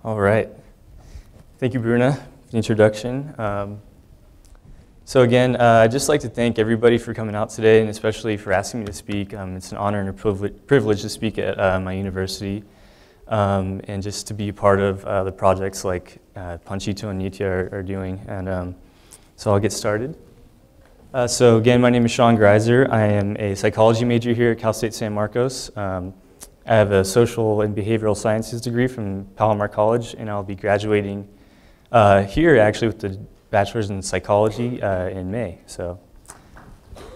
All right. Thank you, Bruna, for the introduction. So again, I'd just like to thank everybody for coming out today, and especially for asking me to speak. It's an honor and a privilege to speak at my university, and just to be part of the projects like Panchito and Nitya are doing. And so I'll get started. So again, my name is Sean Griser. I am a psychology major here at Cal State San Marcos. I have a social and behavioral sciences degree from Palomar College, and I'll be graduating here actually with the bachelor's in psychology in May. So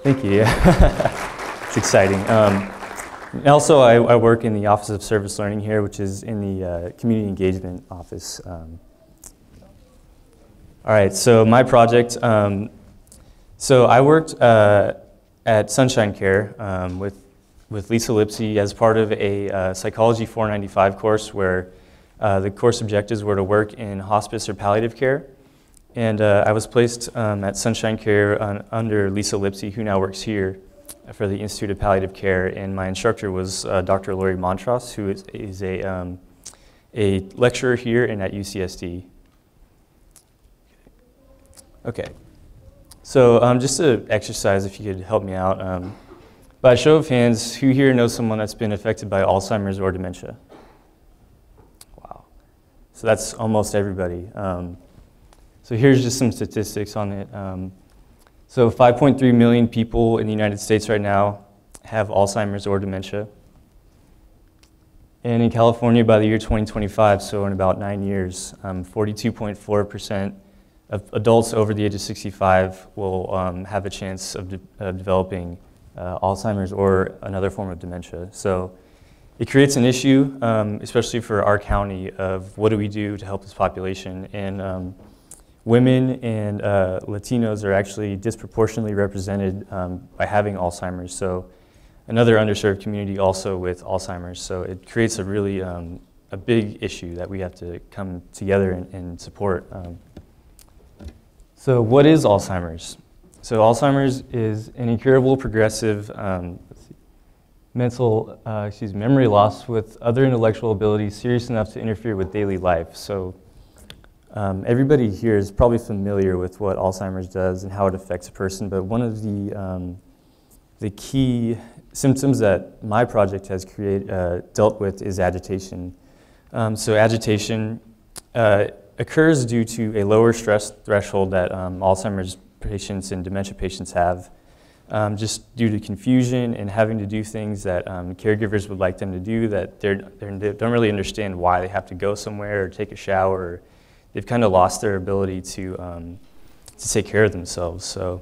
thank you. It's exciting. And also, I work in the Office of Service Learning here, which is in the community engagement office. All right, so my project. So I worked at Sunshine Care with Lisa Lipsey as part of a Psychology 495 course where the course objectives were to work in hospice or palliative care. And I was placed at Sunshine Care under Lisa Lipsey, who now works here for the Institute of Palliative Care. And my instructor was Dr. Lori Montress, who is a lecturer here and at UCSD. Okay. So just to exercise, if you could help me out, by a show of hands, who here knows someone that's been affected by Alzheimer's or dementia? Wow. So that's almost everybody. So here's just some statistics on it. So 5.3 million people in the United States right now have Alzheimer's or dementia. And in California, by the year 2025, so in about 9 years, 42.4% of adults over the age of 65 will have a chance of developing Alzheimer's or another form of dementia. So it creates an issue, especially for our county, of what do we do to help this population. And women and Latinos are actually disproportionately represented by having Alzheimer's. So another underserved community also with Alzheimer's. So it creates a really a big issue that we have to come together and support. So what is Alzheimer's? So Alzheimer's is an incurable progressive memory loss with other intellectual abilities serious enough to interfere with daily life. So everybody here is probably familiar with what Alzheimer's does and how it affects a person, but one of the key symptoms that my project has dealt with is agitation. So agitation occurs due to a lower stress threshold that Alzheimer's patients and dementia patients have, just due to confusion and having to do things that caregivers would like them to do that they don't really understand why they have to go somewhere or take a shower. Or they've kind of lost their ability to take care of themselves. So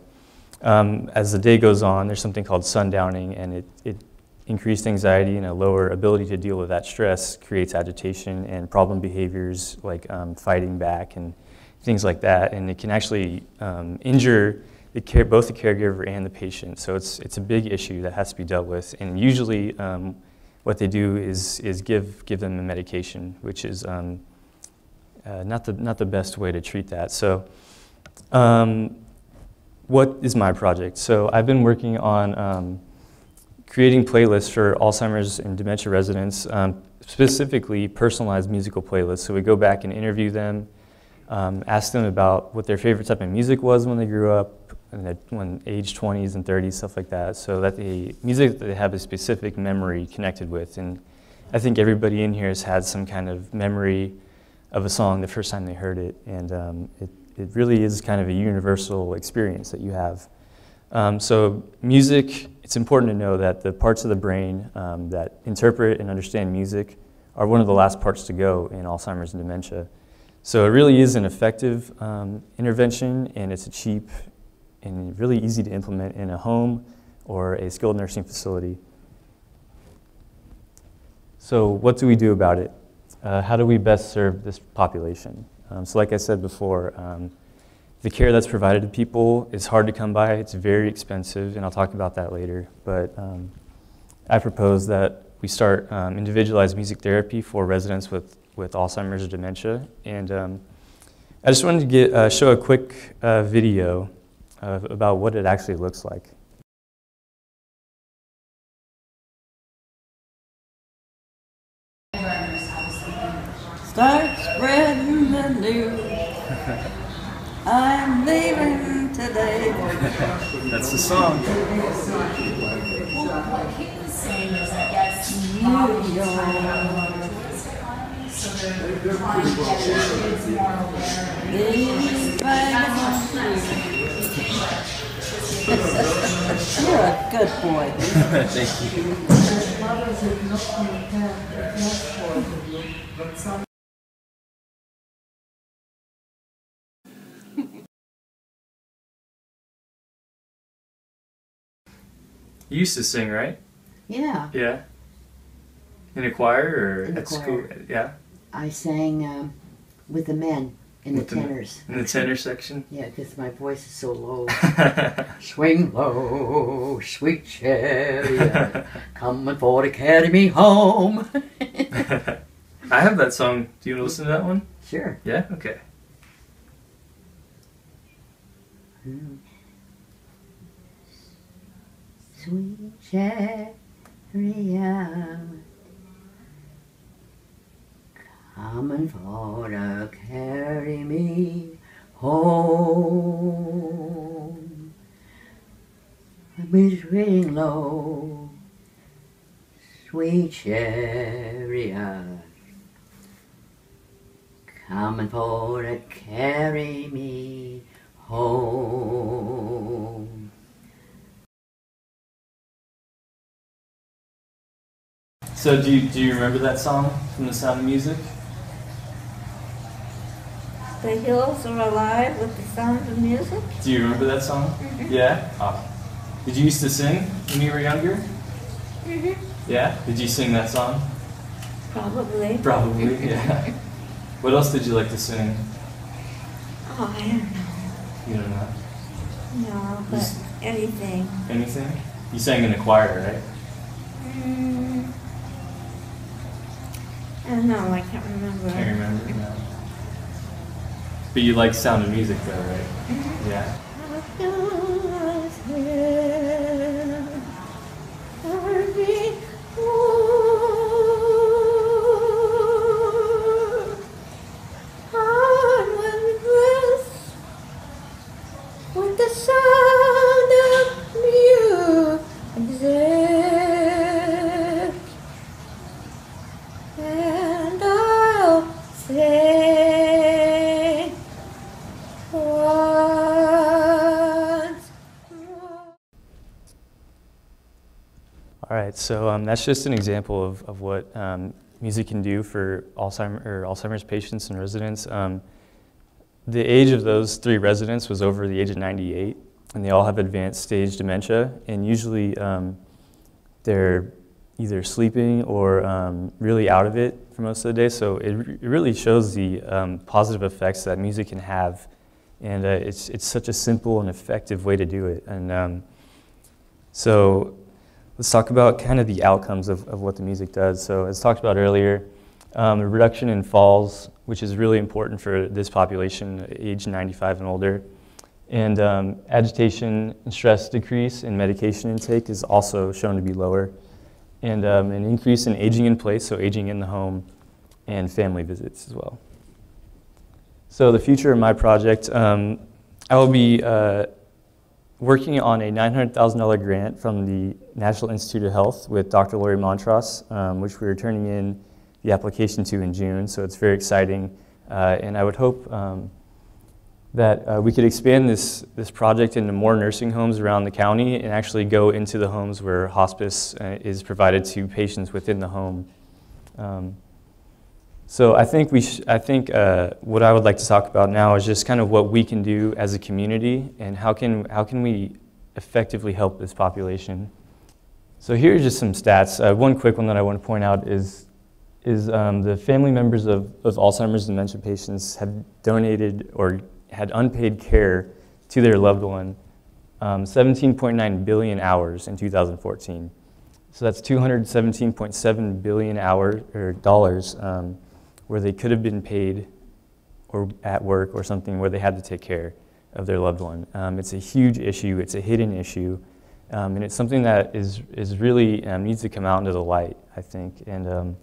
as the day goes on, there's something called sundowning, and it increased anxiety and a lower ability to deal with that stress creates agitation and problem behaviors like fighting back and things like that. And it can actually injure both the caregiver and the patient. So it's a big issue that has to be dealt with. And usually what they do is give them a medication, which is not the best way to treat that. So what is my project? So I've been working on creating playlists for Alzheimer's and dementia residents, specifically personalized musical playlists. So we go back and interview them, ask them about what their favorite type of music was when they grew up, when age 20s and 30s, stuff like that, so that the music that they have a specific memory connected with. And I think everybody in here has had some kind of memory of a song the first time they heard it, and it really is kind of a universal experience that you have. So music, it's important to know that the parts of the brain that interpret and understand music are one of the last parts to go in Alzheimer's and dementia. So it really is an effective intervention, and it's a cheap and really easy to implement in a home or a skilled nursing facility. So what do we do about it? How do we best serve this population? So like I said before, the care that's provided to people is hard to come by. It's very expensive, and I'll talk about that later. But I propose that we start individualized music therapy for residents with Alzheimer's or dementia. And I just wanted to show a quick video about what it actually looks like. Start spreading the news. I'm leaving today. That's the song. What Kate was saying is, I guess, so they're trying to get their kids more aware. These vagabonds. You're a good boy. Thank you. You used to sing, right? Yeah, Yeah. In a choir or In a at school? choir. Yeah. I sang with the men in the With tenors. In the tenor section? Yeah, because my voice is so low. Swing low, sweet chariot, coming for to carry me home. I have that song. Do you want to listen to that one? Sure. Yeah? Okay. Sweet chariot, coming for to carry me home. Be swing low, sweet chariot, coming for to carry me home. So do you remember that song from The Sound of Music? The hills are alive with the sound of music. Do you remember that song? Mm-hmm. Yeah? Oh. Did you used to sing when you were younger? Mm-hmm. Yeah? Did you sing that song? Probably. Probably, yeah. What else did you like to sing? Oh, I don't know. You don't know. No, but Just- anything. Anything? You sang in a choir, right? I don't know, I can't remember. Can't remember, no. But you like Sound of Music though, right? Mm-hmm. Yeah. With the sound of music, and I'll sing once more. All right, so that's just an example of what music can do for Alzheimer's patients and residents. The age of those 3 residents was over the age of 98, and they all have advanced stage dementia, and usually they're either sleeping or really out of it for most of the day, so it really shows the positive effects that music can have, and it's such a simple and effective way to do it. And so let's talk about kind of the outcomes of what the music does. So as talked about earlier, a reduction in falls, which is really important for this population, age 95 and older. And agitation and stress decrease in medication intake is also shown to be lower. And an increase in aging in place, so aging in the home, and family visits as well. So the future of my project, I will be working on a $900,000 grant from the National Institute of Health with Dr. Lori Montress, which we are turning in the application to in June, so it's very exciting. And I would hope that we could expand this project into more nursing homes around the county and actually go into the homes where hospice is provided to patients within the home. So I think what I would like to talk about now is just kind of what we can do as a community and how can we effectively help this population. So here are just some stats. One quick one that I want to point out is the family members of Alzheimer's and dementia patients have donated or had unpaid care to their loved one 17.9 billion hours in 2014. So that's 217.7 billion dollars where they could have been paid or at work or something where they had to take care of their loved one. It's a huge issue, it's a hidden issue, and it's something that is really needs to come out into the light, I think. And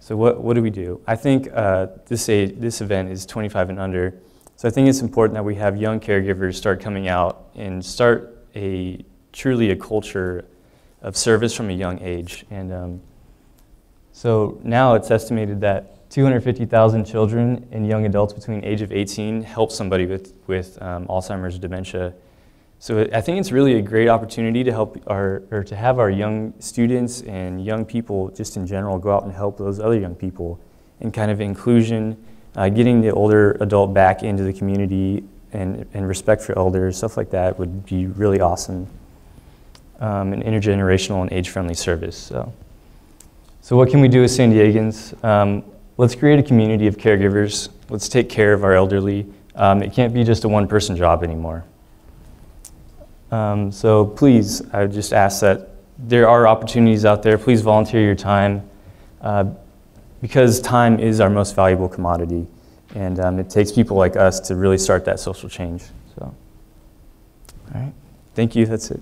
So what do we do? I think this event is 25 and under, so I think it's important that we have young caregivers start coming out and start truly a culture of service from a young age. And so now it's estimated that 250,000 children and young adults between the age of 18 help somebody with Alzheimer's or dementia. So I think it's really a great opportunity to help to have our young students and young people just in general go out and help those other young people, and kind of inclusion, getting the older adult back into the community and respect for elders, stuff like that would be really awesome. An intergenerational and age-friendly service. So what can we do as San Diegans? Let's create a community of caregivers. Let's take care of our elderly. It can't be just a one-person job anymore. So please, I would just ask that there are opportunities out there. Please volunteer your time, because time is our most valuable commodity, and it takes people like us to really start that social change. So, all right, thank you. That's it.